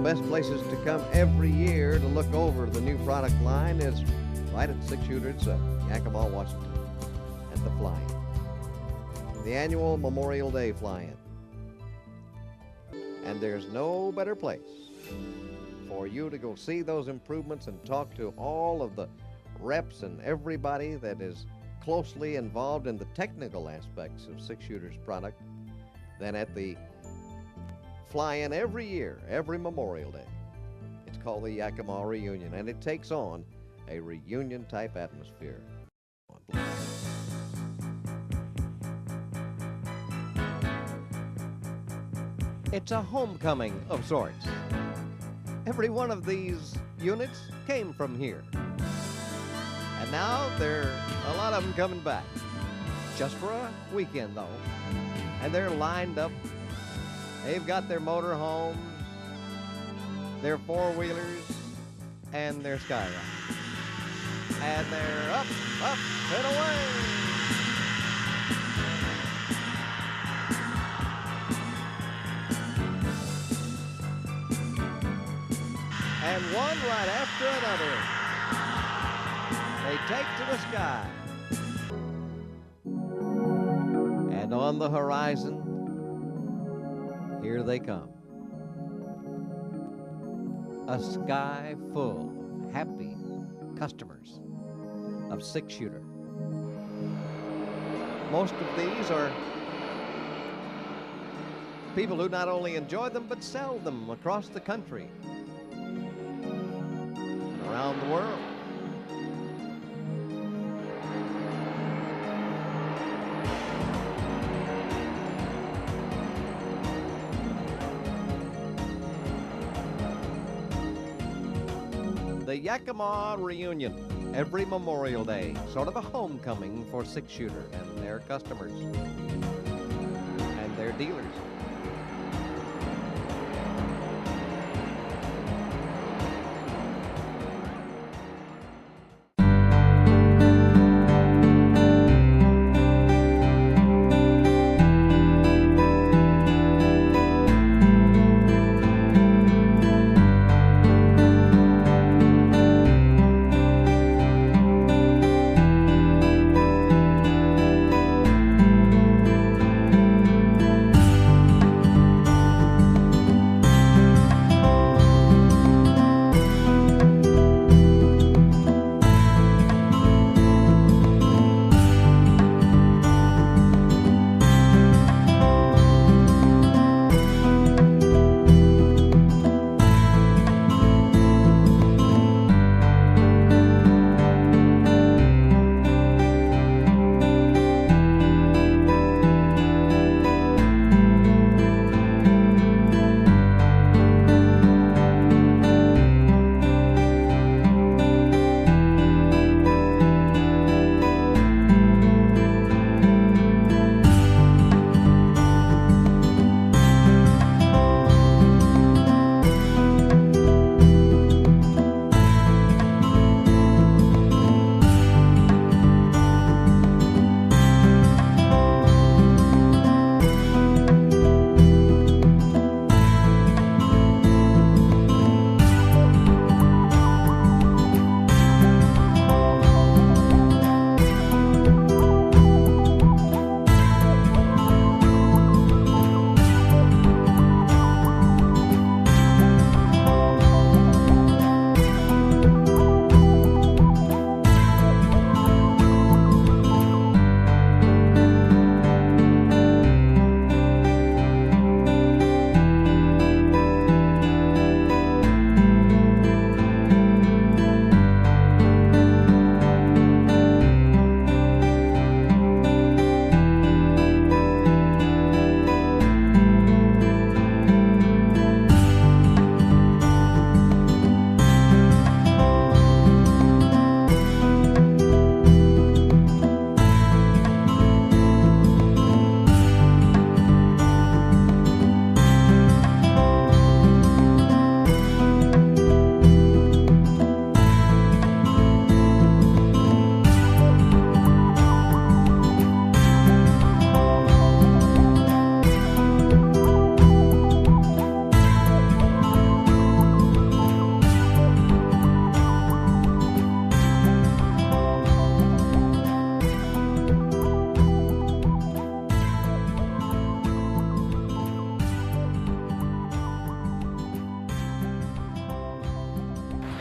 best places to come every year to look over the new product line is right at Six Chuter itself, Yakima, Washington, at the fly-in. The annual Memorial Day fly-in. And there's no better place for you to go see those improvements and talk to all of the reps and everybody that is closely involved in the technical aspects of Six Chuter's product than at the fly-in every year, every Memorial Day. It's called the Yakima Reunion, and it takes on a reunion-type atmosphere. It's a homecoming of sorts. Every one of these units came from here. And now there are a lot of them coming back. Just for a weekend, though. And they're lined up. They've got their motor homes, their four-wheelers, and their sky rides. And they're up, up, and away. And one right after another, they take to the sky. And on the horizon, here they come. A sky full of happy customers of Six Chuter. Most of these are people who not only enjoy them, but sell them across the country and around the world. The Yakima Reunion, every Memorial Day, sort of a homecoming for Six Chuter and their customers and their dealers.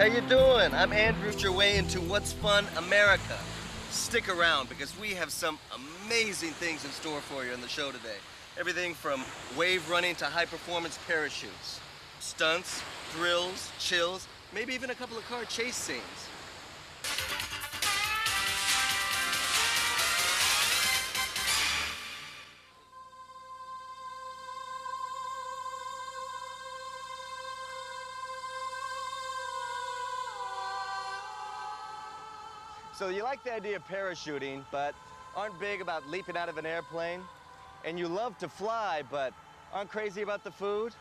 you doing? I'm Andrew, your way into What's Fun America. Stick around because we have some amazing things in store for you on the show today. Everything from wave running to high-performance parachutes, stunts, thrills, chills, maybe even a couple of car chase scenes. So you like the idea of parachuting, but aren't big about leaping out of an airplane? And you love to fly, but aren't crazy about the food?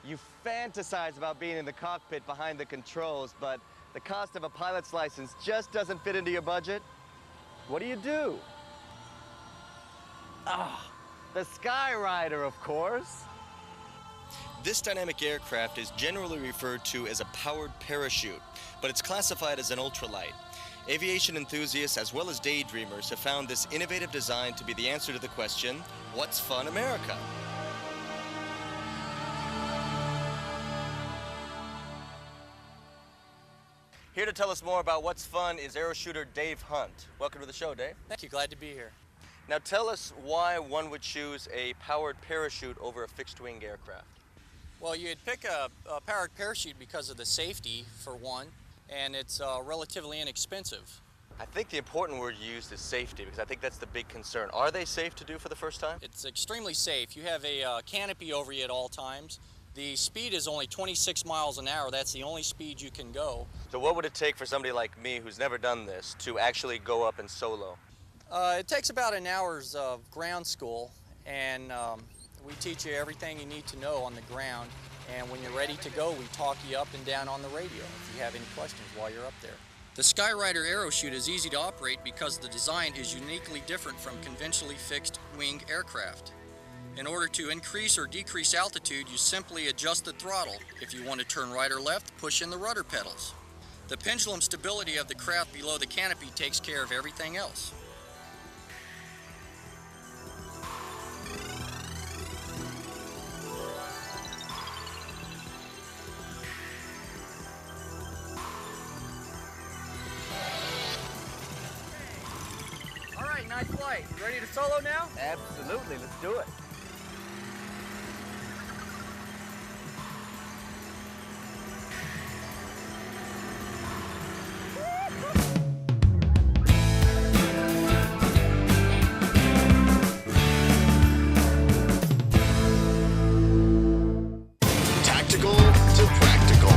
You fantasize about being in the cockpit behind the controls, but the cost of a pilot's license just doesn't fit into your budget? What do? Ah, the Skyrider, of course. This dynamic aircraft is generally referred to as a powered parachute, but it's classified as an ultralight. Aviation enthusiasts as well as daydreamers have found this innovative design to be the answer to the question, what's fun America? Here to tell us more about what's fun is aero shooter Dave Hunt. Welcome to the show, Dave. Thank you, glad to be here. Now tell us why one would choose a powered parachute over a fixed-wing aircraft. Well, you'd pick a powered parachute because of the safety, for one, and it's relatively inexpensive. I think the important word you used is safety, because I think that's the big concern. Are they safe to do for the first time? It's extremely safe. You have a canopy over you at all times. The speed is only 26 miles an hour. That's the only speed you can go. So what would it take for somebody like me who's never done this to actually go up and solo? It takes about an hour's ground school, and we teach you everything you need to know on the ground. And when you're ready to go, we talk you up and down on the radio if you have any questions while you're up there. The Skyrider Aerochute is easy to operate because the design is uniquely different from conventionally fixed wing aircraft. In order to increase or decrease altitude, you simply adjust the throttle. If you want to turn right or left, push in the rudder pedals. The pendulum stability of the craft below the canopy takes care of everything else. All right, nice flight. You ready to solo now? Absolutely, let's do it. Tactical to practical.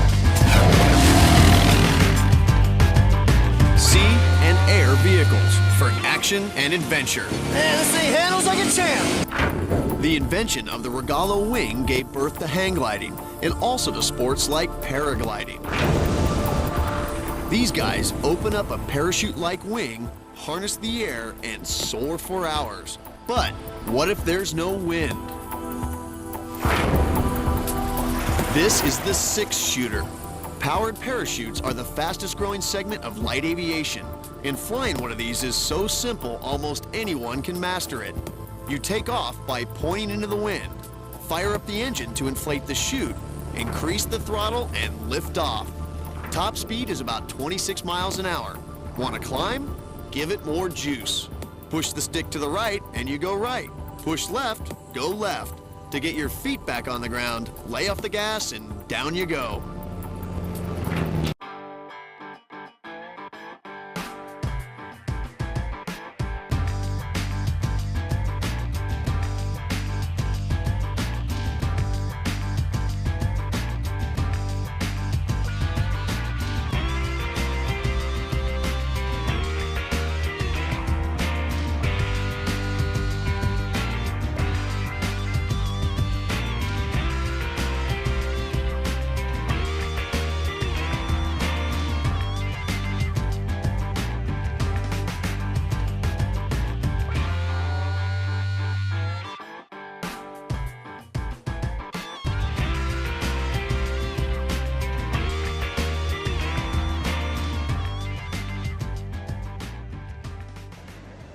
Sea and air vehicles for action and adventure. Man, this thing handles like a champ. The invention of the Regalo wing gave birth to hang gliding and also to sports like paragliding. These guys open up a parachute-like wing, harness the air, and soar for hours. But what if there's no wind? This is the Six Chuter. Powered parachutes are the fastest growing segment of light aviation, and flying one of these is so simple almost anyone can master it. You take off by pointing into the wind, fire up the engine to inflate the chute, increase the throttle, and lift off. Top speed is about 26 miles an hour. Want to climb? Give it more juice. Push the stick to the right and you go right. Push left, go left. To get your feet back on the ground, lay off the gas and down you go.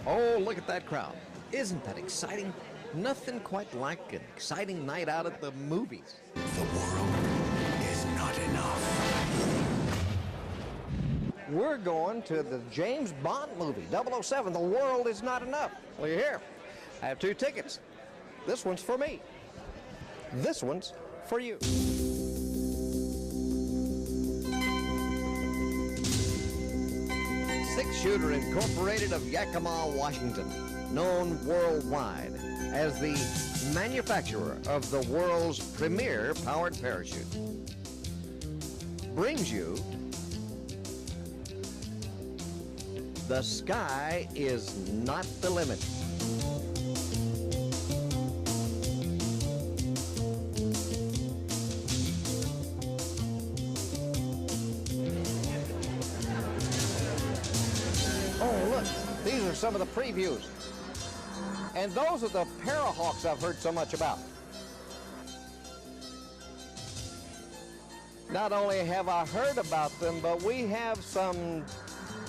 Oh, look at that crowd. Isn't that exciting? Nothing quite like an exciting night out at the movies. The world is not enough. we're going to the James Bond movie, 007, The World Is Not Enough. Well, you're here. I have 2 tickets. This one's for me. This one's for you. Six Chuter Incorporated of Yakima, Washington, known worldwide as the manufacturer of the world's premier powered parachute, brings you The Sky Is Not the Limit. Oh, look, these are some of the previews. And those are the Parahawks I've heard so much about. Not only have I heard about them, but we have some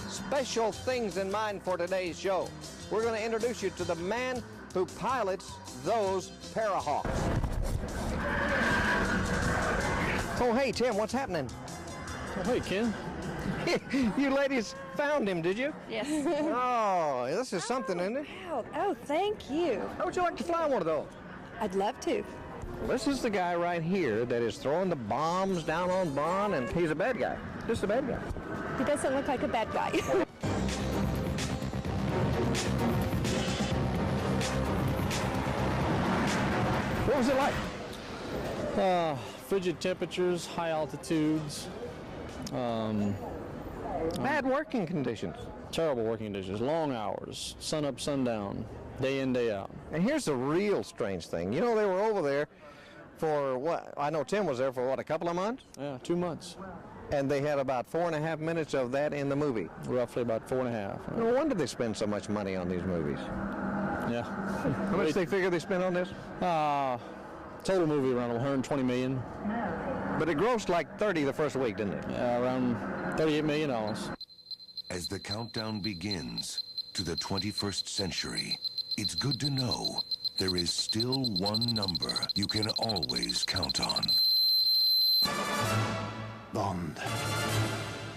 special things in mind for today's show. We're going to introduce you to the man who pilots those Parahawks. Oh, hey, Tim, what's happening? Oh, hey, Ken. You ladies found him, did you? Yes. Oh, this is something, isn't it? Wow. Oh, thank you. How would you like to fly one of those? I'd love to. Well, this is the guy right here that is throwing the bombs down on Bond, and he's a bad guy. Just a bad guy. He doesn't look like a bad guy. What was it like? Frigid temperatures, high altitudes, Bad working conditions. terrible working conditions, long hours, sun up, sun down, day in, day out. And here's the real strange thing. You know, they were over there for what? I know Tim was there for what, a couple of months? Yeah, 2 months, And they had about 4.5 minutes of that in the movie. roughly about 4.5. No wonder they spend so much money on these movies. Yeah. How much they figure they spent on this? Total movie around 120 million, But it grossed like 30 the first week, didn't it? around $38 million. As the countdown begins to the 21st century, it's good to know there is still one number you can always count on. Bond.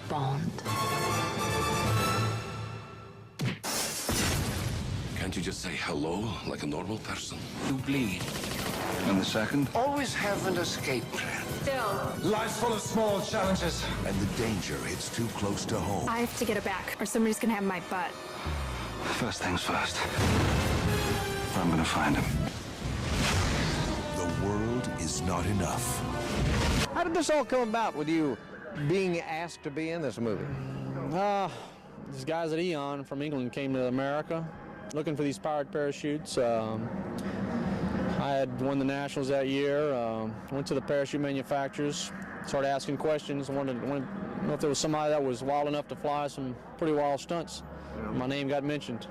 Bond. Can't you just say hello like a normal person? You bleed. And the second? Always have an escape plan. Life's full of small challenges. And the danger hits too close to home. I have to get it back, or somebody's gonna have my butt. First things first. I'm gonna find him. The world is not enough. How did this all come about with you being asked to be in this movie? These guys at Eon from England came to America looking for these powered parachutes. I had won the Nationals that year, went to the parachute manufacturers, started asking questions, wanted to know if there was somebody that was wild enough to fly some pretty wild stunts. My name got mentioned.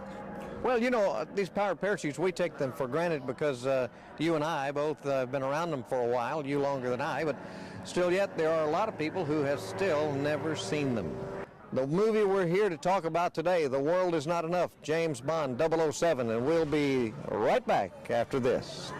Well, you know, these powered parachutes, we take them for granted because you and I both have been around them for a while, you longer than I, but still yet there are a lot of people who have still never seen them. The movie we're here to talk about today, The World Is Not Enough, James Bond 007, and we'll be right back after this.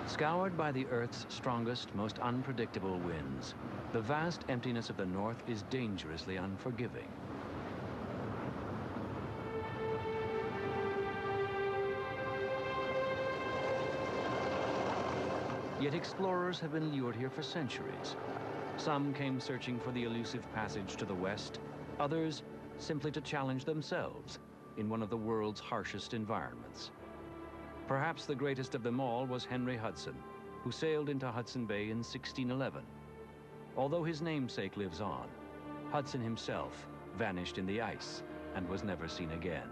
Scoured by the Earth's strongest, most unpredictable winds, the vast emptiness of the North is dangerously unforgiving. Yet explorers have been lured here for centuries. Some came searching for the elusive passage to the west, others simply to challenge themselves in one of the world's harshest environments. Perhaps the greatest of them all was Henry Hudson, who sailed into Hudson Bay in 1611. Although his namesake lives on, Hudson himself vanished in the ice and was never seen again.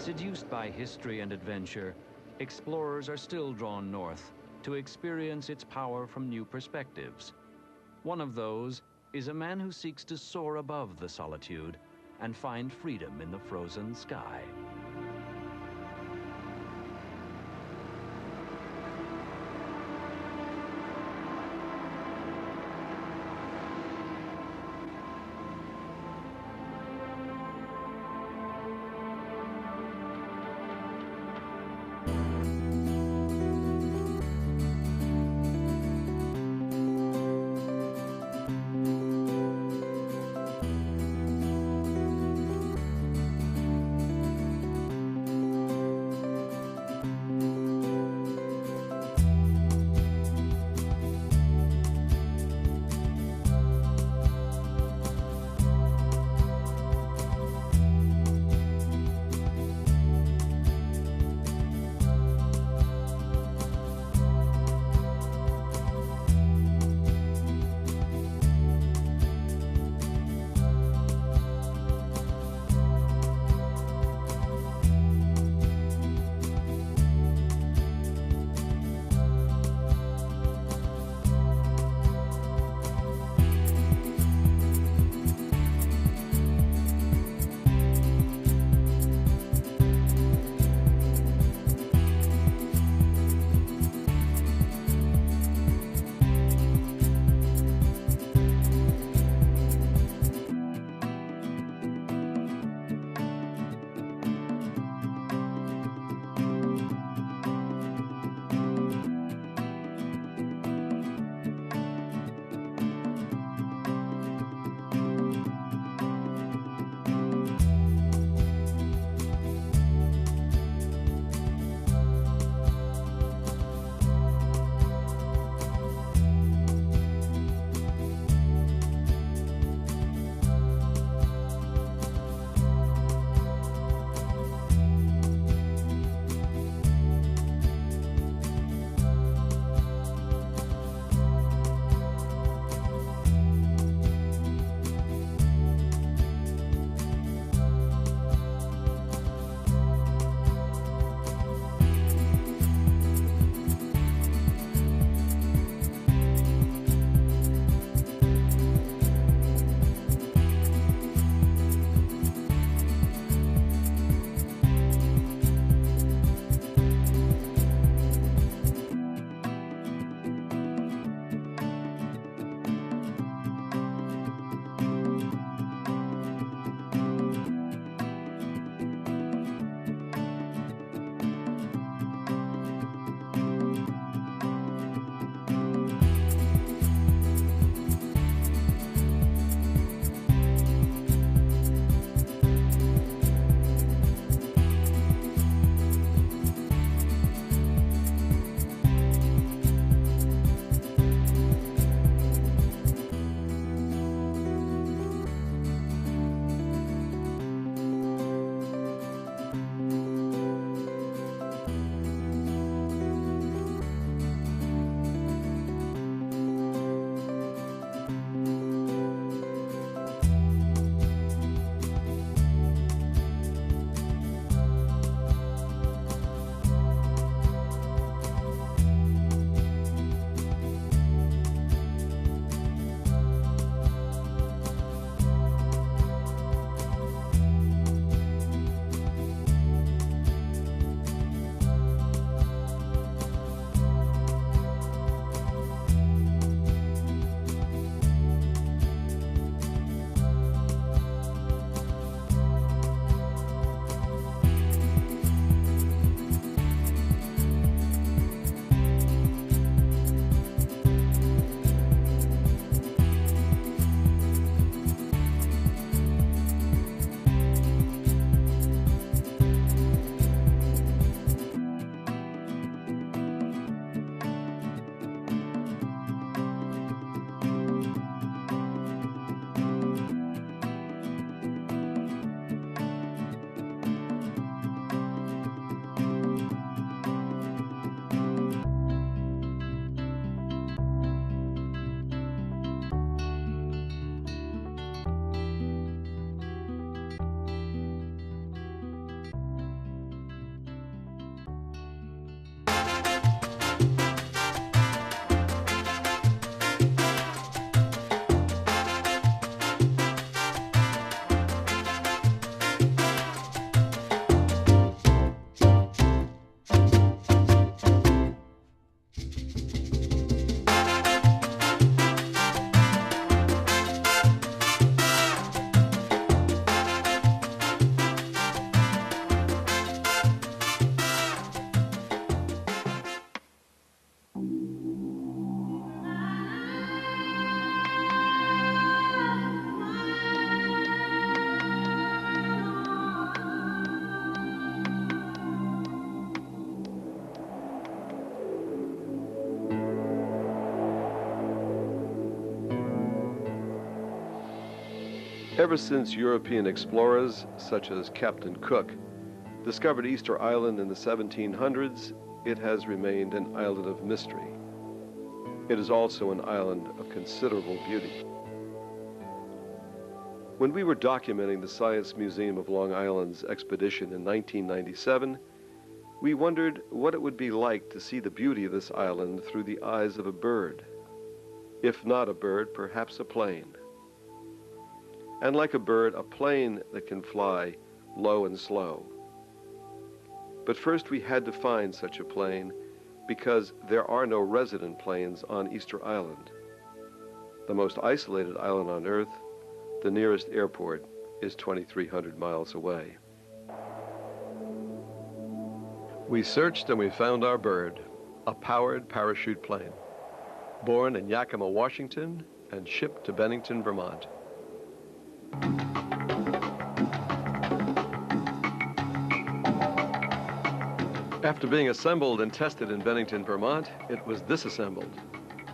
Seduced by history and adventure, explorers are still drawn north to experience its power from new perspectives. One of those is a man who seeks to soar above the solitude and find freedom in the frozen sky. Ever since European explorers, such as Captain Cook, discovered Easter Island in the 1700s, it has remained an island of mystery. It is also an island of considerable beauty. When we were documenting the Science Museum of Long Island's expedition in 1997, we wondered what it would be like to see the beauty of this island through the eyes of a bird. If not a bird, perhaps a plane. And like a bird, a plane that can fly low and slow. But first we had to find such a plane because there are no resident planes on Easter Island. The most isolated island on Earth, the nearest airport is 2,300 miles away. We searched and we found our bird, a powered parachute plane, born in Yakima, Washington, and shipped to Bennington, Vermont. After being assembled and tested in Bennington, Vermont, it was disassembled.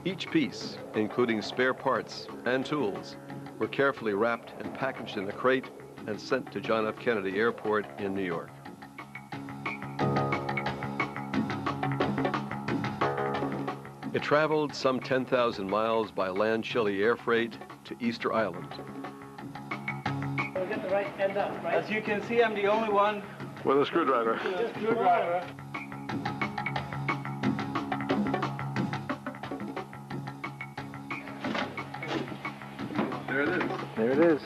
Each piece, including spare parts and tools, were carefully wrapped and packaged in a crate and sent to John F. Kennedy Airport in New York. It traveled some 10,000 miles by land Chile air freight to Easter Island. We'll get the right end up, right? As you can see, I'm the only one with a screwdriver. Screwdriver. There it is. There it is.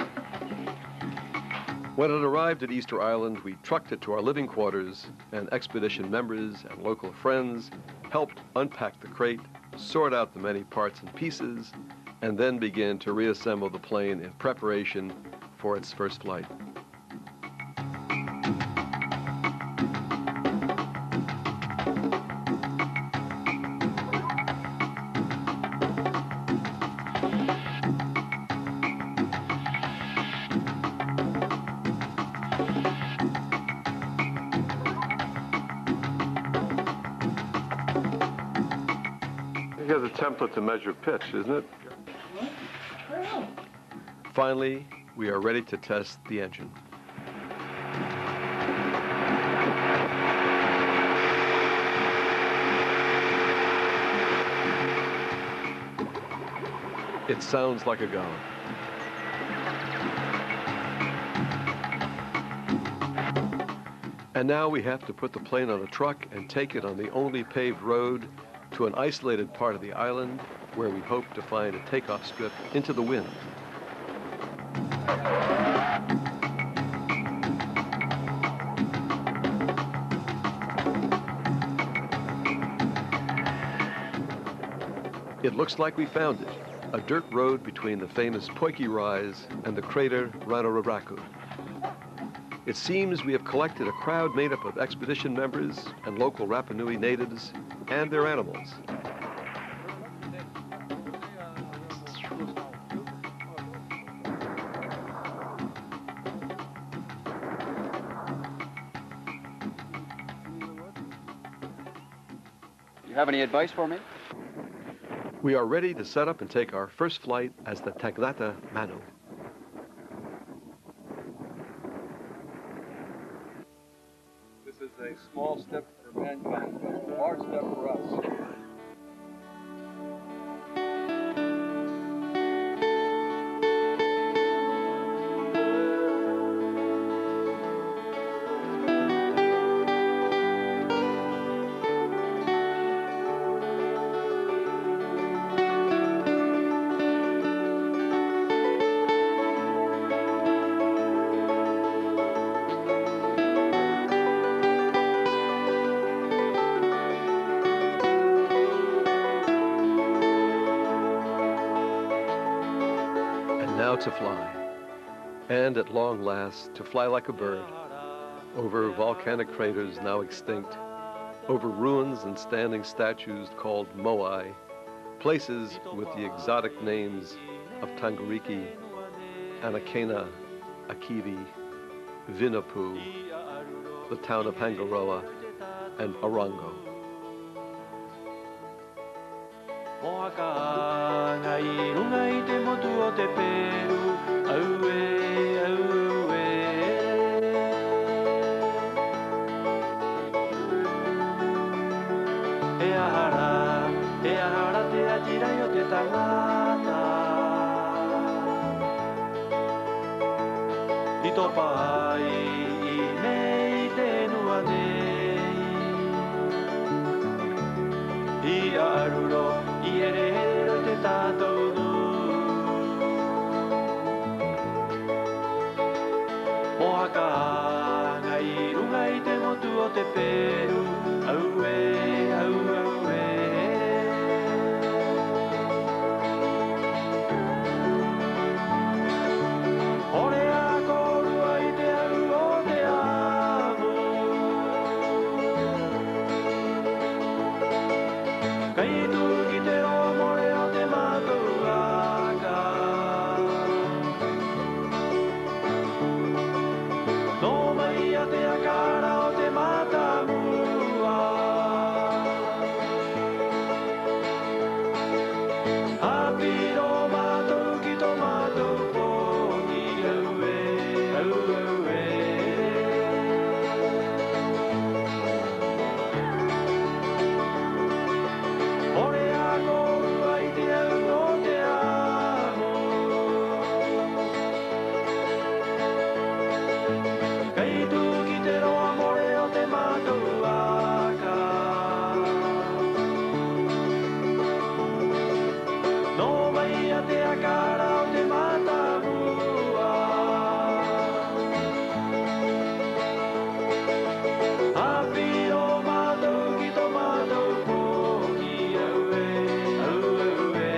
When it arrived at Easter Island, we trucked it to our living quarters, and expedition members and local friends helped unpack the crate, sort out the many parts and pieces, and then began to reassemble the plane in preparation for its first flight. He has a template to measure pitch, isn't it? Finally, we are ready to test the engine. It sounds like a gun. And now we have to put the plane on a truck and take it on the only paved road to an isolated part of the island where we hope to find a takeoff strip into the wind. It looks like we found it, a dirt road between the famous Poiki Rise and the crater Ranariraku. It seems we have collected a crowd made up of expedition members and local Rapa Nui natives and their animals. You have any advice for me? We are ready to set up and take our first flight as the Tagnata Manu. This is a small step for mankind, a large step for us. Now to fly, and at long last to fly like a bird, over volcanic craters now extinct, over ruins and standing statues called moai, places with the exotic names of Tangariki, Anakena, Akivi, Vinapu, the town of Hangaroa, and Arango. O haka ngai runga I te motu o te peru, aue tangata Ito pa ai I mei te nua nei I aruro I erero te tātou nu Mohaka ngai runga I te motu o te peru Aue, au, aue Ore a korua I te au o te amo Kai tu ki te o more o te mātou aka No mai a te akara o te mātamua Apiro mātou ki tō mātou pōni aue, au, aue Ore a korua I te au o te amo Kai tu ki te roa more o te mātou aka No mai a te akara o te mātamua Apiro mātou ki tō mātou pōki aue, au, aue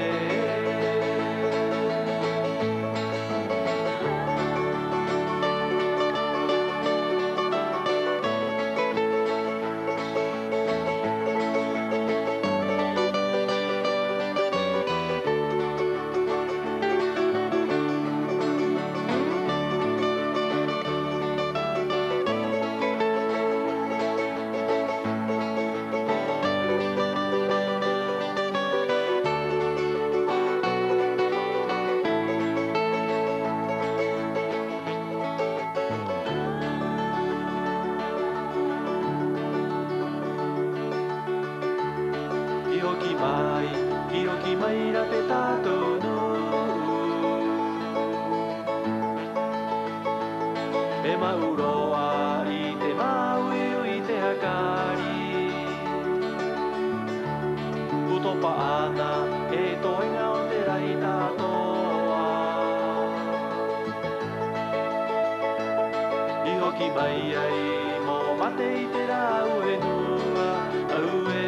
Ihoki mai ra te tātou nu E mauroa I te mauiu I te hakari Utopa ana E toenga o te rai tātoa Ihoki mai ai Mō mate I te rau e nua Aue,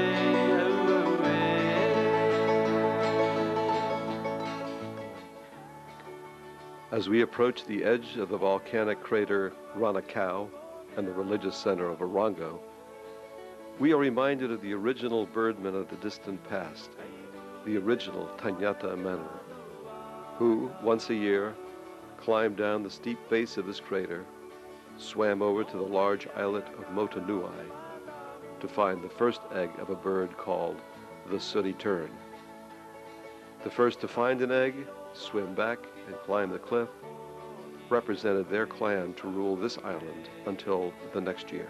au, aue As we approach the edge of the volcanic crater Ranakau and the religious center of Orongo, we are reminded of the original birdmen of the distant past, the original Tanyata Manu, who, once a year, climbed down the steep face of this crater, swam over to the large islet of Motunui to find the first egg of a bird called the sooty tern. The first to find an egg, swim back, and climb the cliff, represented their clan to rule this island until the next year.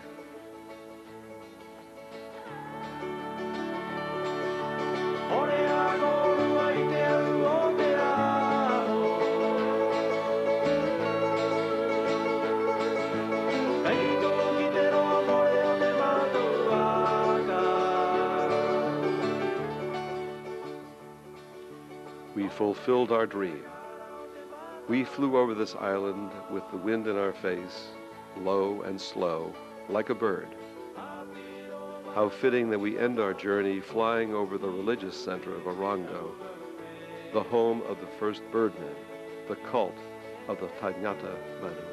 We fulfilled our dream. We flew over this island with the wind in our face, low and slow, like a bird. How fitting that we end our journey flying over the religious center of Orongo, the home of the first birdmen, the cult of the Tanyata Manu.